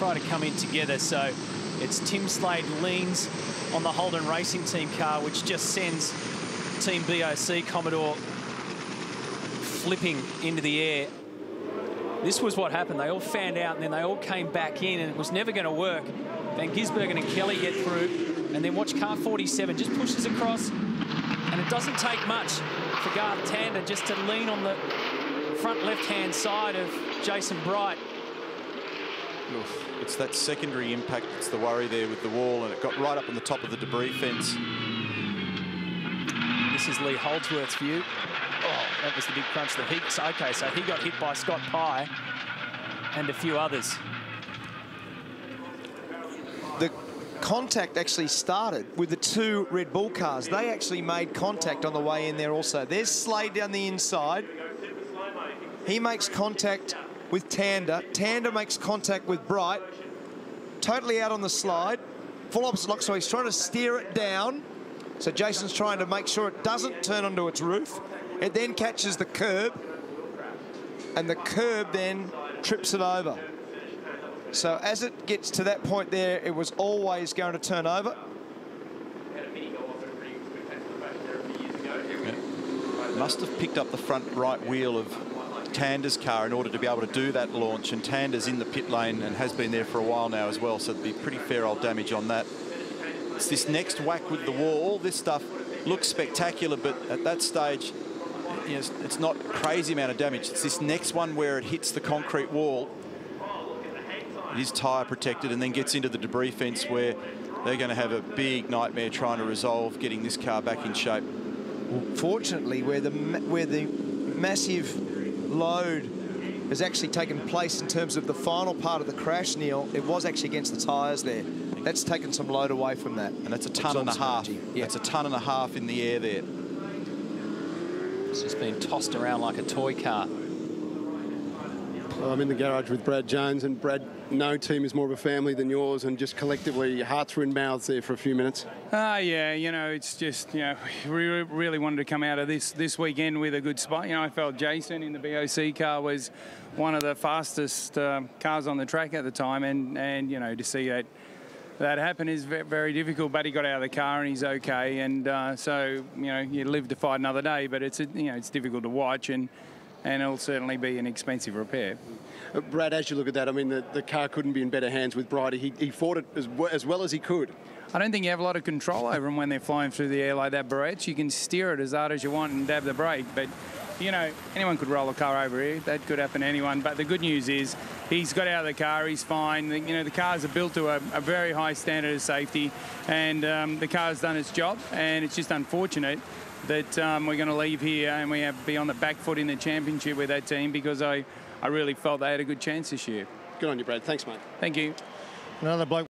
try to come in together. So it's Tim Slade leans on the Holden Racing Team car, which just sends Team BOC Commodore flipping into the air. This was what happened. They all fanned out, and then they all came back in, and it was never going to work. Van Gisbergen and Kelly get through, and then watch car 47 just pushes across, and it doesn't take much for Garth Tander just to lean on the front left-hand side of Jason Bright. It's that secondary impact that's the worry there with the wall, and it got right up on the top of the debris fence. This is Lee Holdsworth's view. Oh, that was the big crunch that he... Okay, so he got hit by Scott Pye and a few others. The contact actually started with the two Red Bull cars. They actually made contact on the way in there also. There's Slade down the inside. He makes contact with Tander. Tander makes contact with Bright. Totally out on the slide. Full opposite lock, so he's trying to steer it down. So Jason's trying to make sure it doesn't turn onto its roof. It then catches the curb, and the curb then trips it over. So as it gets to that point there, it was always going to turn over. Yeah. Must have picked up the front right wheel of Tander's car in order to be able to do that launch, and Tander's in the pit lane and has been there for a while now as well, so there'd be pretty fair old damage on that. It's this next whack with the wall. All this stuff looks spectacular, but at that stage, you know, it's not a crazy amount of damage. It's this next one where it hits the concrete wall. It is tyre protected and then gets into the debris fence, where they're going to have a big nightmare trying to resolve getting this car back in shape. Well, fortunately, where the massive load has actually taken place in terms of the final part of the crash, Neil, it was actually against the tyres there. That's taken some load away from that. And that's a tonne and a half. Yeah. That's a tonne and a half in the air there. It's just been tossed around like a toy car. Well, I'm in the garage with Brad Jones, and Brad, no team is more of a family than yours, and just collectively hearts were in mouths there for a few minutes. Yeah, you know, it's just, you know, we really wanted to come out of this weekend with a good spot. You know, I felt Jason in the BOC car was one of the fastest cars on the track at the time, and you know, to see that happen is very difficult, but he got out of the car and he's okay, and so, you know, you live to fight another day, but it's, you know, it's difficult to watch, and it'll certainly be an expensive repair. Brad, as you look at that, I mean, the car couldn't be in better hands with Bright. He fought it as well as he could. I don't think you have a lot of control over them when they're flying through the air like that, Barrett's. You can steer it as hard as you want and dab the brake, but, you know, anyone could roll a car over here. That could happen to anyone, but the good news is he's got out of the car, he's fine. You know, the cars are built to a very high standard of safety, and the car's done its job, and it's just unfortunate that we're going to leave here and we have to be on the back foot in the championship with that team, because I really felt they had a good chance this year. Good on you, Brad. Thanks, mate. Thank you. Another bloke